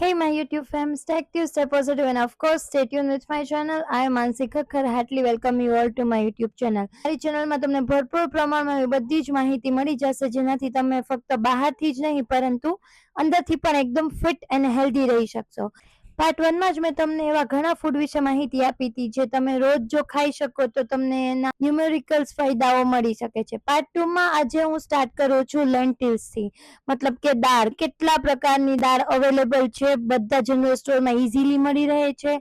Hey, my YouTube fam, stay active, stay positive, and of course, stay tuned with my channel. I am Mansi Khakkar. Heartily welcome you all to my YouTube channel. મારી ચેનલમાં તમને ભરપૂર પ્રમાણમાં એવી બધી જ માહિતી મળી જશે, જેનાથી તમે ફક્ત બહારથી જ નહીં પરંતુ અંદરથી પણ એકદમ ફિટ અને હેલ્ધી રહી શકશો. પાર્ટ 1 માં જ મેં તમને એવા ઘણા ફૂડ વિશે માહિતી આપી હતી જે તમે રોજ જો ખાઈ શકો તો તમને એના ન્યુમેરિકલ્સ ફાયદાઓ મળી શકે છે. પાર્ટ 2 માં આજે હું સ્ટાર્ટ કરું છું લેન્ટિલ્સ થી, મતલબ કે દાળ. કેટલા પ્રકારની દાળ અવેલેબલ છે, બધા જનરલ સ્ટોરમાં ઇઝીલી મળી રહે છે.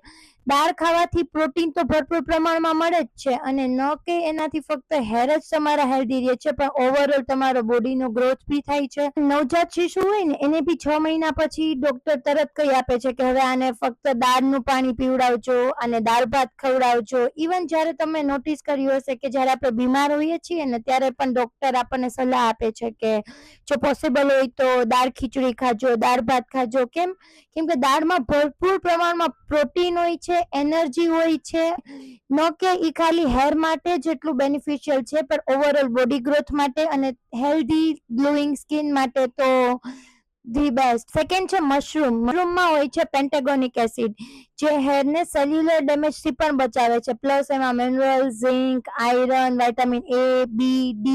દાળ ખાવાથી પ્રોટીન તો ભરપૂર પ્રમાણમાં મળે જ છે, અને ન કે એનાથી ફક્ત હેર જ તમારા હેલ્ધી રહે છે, પણ ઓવરઓલ તમારો બોડીનો ગ્રોથ બી થાય છે. નવજાત શિશુ હોય ને એને બી 6 મહિના પછી ડોક્ટર તરત કહી આપે છે કે હવે આને ફક્ત દાળનું પાણી પીવડાવજો અને દાળ ભાત ખવડાવજો. ઇવન જ્યારે તમે નોટિસ કર્યું હશે કે જ્યારે આપણે બીમાર હોઈએ છીએ ને ત્યારે પણ ડોક્ટર આપણને સલાહ આપે છે કે જો પોસિબલ હોય તો દાળ ખીચડી ખાજો, દાળ ભાત ખાજો. કેમ કે દાળમાં ભરપૂર પ્રમાણમાં પ્રોટીન હોય છે, એનર્જી હોય છે. ન કે એ ખાલી હેર માટે જેટલું બેનિફિશિયલ છે, પણ ઓવરઓલ બોડી ગ્રોથ માટે અને હેલ્ધી ગ્લોઈંગ સ્કિન માટે તો ધી બેસ્ટ. સેકન્ડ છે મશરૂમ. મશરૂમમાં હોય છે પેન્ટેગોનિક એસિડ, જે હેરને સેલ્યુલર ડેમેજથી પણ બચાવે છે. પ્લસ એમાં mineral, zinc, iron, vitamin A, B, D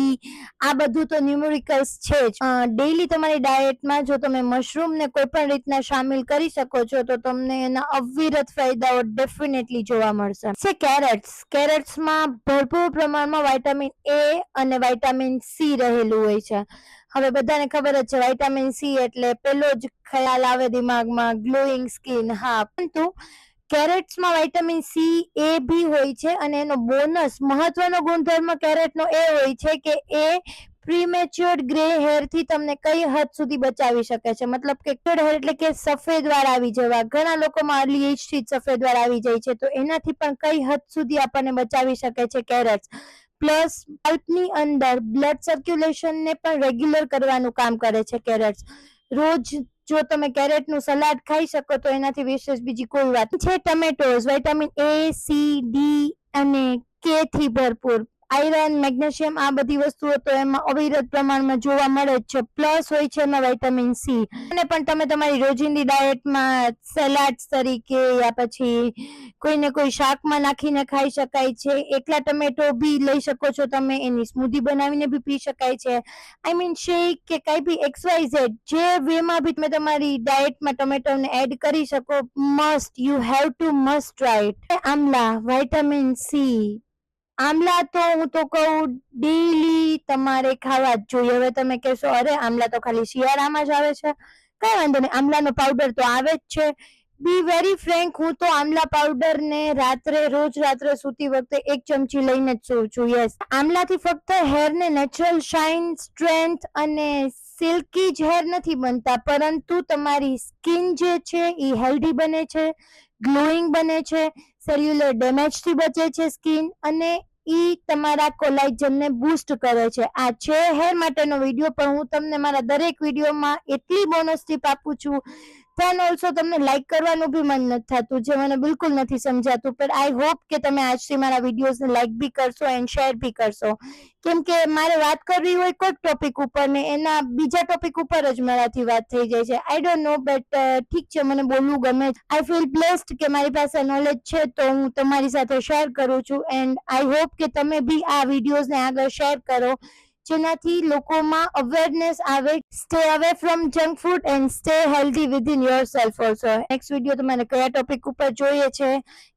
આ બધું તો ન્યુમેરિકલ્સ છે જ. ડેઈલી તમારી ડાયટમાં જો તમે મશરૂમને કોઈ પણ રીતના શામિલ કરી શકો છો તો તમને એના અવિરત ફાયદાઓ ડેફિનેટલી જોવા મળશે. છે કેરેટ્સ. કેરેટ્સમાં ભરપૂર પ્રમાણમાં વિટામિન A અને વિટામિન C રહેલું હોય છે. હવે બધાને ખબર જ છે વિટામિન C એટલે પેલો જ ખ્યાલ આવે દિમાગમાં ગ્લોઈંગ સ્કિન. હા, પરંતુ કેરેટ્સમાં વિટામિન C એ બી હોય છે, અને એનો બોનસ મહત્વનો ગુણધર્મ કેરેટનો એ હોય છે કે એ પ્રીમેચ્યોર ગ્રે હેર થી તમને કઈ હદ સુધી બચાવી શકે છે. મતલબ કે હેર એટલે કે સફેદ વાળ આવી જવા, ઘણા લોકોમાં અર્લી એજ થી જ સફેદ વાળ આવી જાય છે, તો એનાથી પણ કઈ હદ સુધી આપણને બચાવી શકે છે કેરેટ્સ. પ્લસ સ્કાલ્પની અંદર બ્લડ સર્ક્યુલેશન ને પણ રેગ્યુલર કરવાનું કામ કરે છે કેરેટ્સ. રોજ જો તમે કેરેટનું સલાડ ખાઈ શકો તો એનાથી વિશેષ બીજી કોઈ વાત છે. ટમેટોઝ. વિટામિન A, C, D અને K થી ભરપૂર. આયરન, મેગ્નેશિયમ આ બધી વસ્તુઓ તો એમાં અવિરત પ્રમાણમાં જોવા મળે જ છે. પ્લસ હોય છે એમાં વિટામિન C. અને પણ તમે તમારી રોજિંદી ડાયટમાં સેલાડ્સ તરીકે યા પછી કોઈને કોઈ શાકમાં નાખીને ખાઈ શકાય છે. એકલા ટમેટો બી લઈ શકો છો તમે, એની સ્મૂધી બનાવીને બી પી શકાય છે. આઈ મીન શેક કે કઈ બી XYZ જે વેમાં બી તમે તમારી ડાયટમાં ટમેટોને એડ કરી શકો. Must, you have to must try it. Amla, vitamin C. Amla તો હું તો કહું ડેઈલી તમારે ખાવા જ જોઈએ. હવે તમે કહેશો અરે આમલા તો ખાલી શિયાળામાં જ આવે છે. કઈ વાંધો નહીં, આમલાનો પાવડર તો આવે જ છે. બી વેરી ફ્રેન્ક, હું તો આમલા પાવડર ને રોજ રાત્રે સૂતી વખતે 1 ચમચી લઈને જ સૂવું છું. યસ, આમલાથી ફક્ત હેરને નેચરલ શાઇન, સ્ટ્રેન્થ અને સિલ્કી જ હેર નથી બનતા, પરંતુ તમારી સ્કિન જે છે એ હેલ્ધી બને છે, ગ્લોઈંગ બને છે, સેલ્યુલર ડેમેજથી બચે છે સ્કિન, અને ઈ તમારા કોલાજનને બૂસ્ટ કરે છે. આ છે હેર માટેનો વિડીયો, પણ હું તમને મારા દરેક વિડીયોમાં એટલી બોનસ ટીપ આપું છું. ધેન ઓલ્સો તમને લાઈક કરવાનું બી મન નથી થતું, જે મને બિલકુલ નથી સમજાતું. પણ આઈ હોપ કે તમે આજથી મારા વિડીયોઝને લાઈક બી કરશો એન્ડ શેર બી કરશો. કેમ કે મારે વાત કરવી હોય કોઈક ટોપિક ઉપર ને એના બીજા ટોપિક ઉપર જ મારાથી વાત થઈ જાય છે. આઈ ડોન્ટ નો, બટ ઠીક છે, મને બોલવું ગમે. આઈ ફીલ બ્લેસ્ડ કે મારી પાસે નોલેજ છે તો હું તમારી સાથે શેર કરું છું. એન્ડ આઈ હોપ કે તમે બી આ વિડીયોઝને આગળ શેર કરો, જેનાથી લોકોમાં અવેરનેસ આવે. Stay away from junk food and stay healthy within yourself also. Next video તમારે કયા ટોપિક ઉપર જોઈએ છે,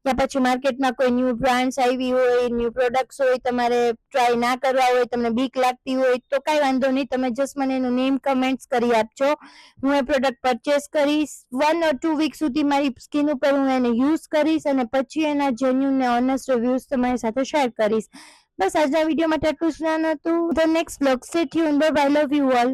યા પછી માર્કેટમાં કોઈ ન્યૂ બ્રાન્ડ્સ આવી હોય, ન્યૂ પ્રોડક્ટ્સ હોય, તમારે ટ્રાય ના કરવા હોય, તમને બીક લાગતી હોય તો કઈ વાંધો નહીં, તમે જસ્ટ મને એનું નેમ કમેન્ટ્સ કરી આપજો. હું એ પ્રોડક્ટ પરચેસ કરીશ. 1 or 2 વીક સુધી મારી સ્કિન ઉપર હું એને યુઝ કરીશ અને પછી એના જેન્યુન ને ઓનેસ્ટ રિવ્યુઝ તમારી સાથે શેર કરીશ. બસ આજના વિડીયો માટે આટલું જ હતું. The next blog. Stay tuned. Bye bye. Love you all.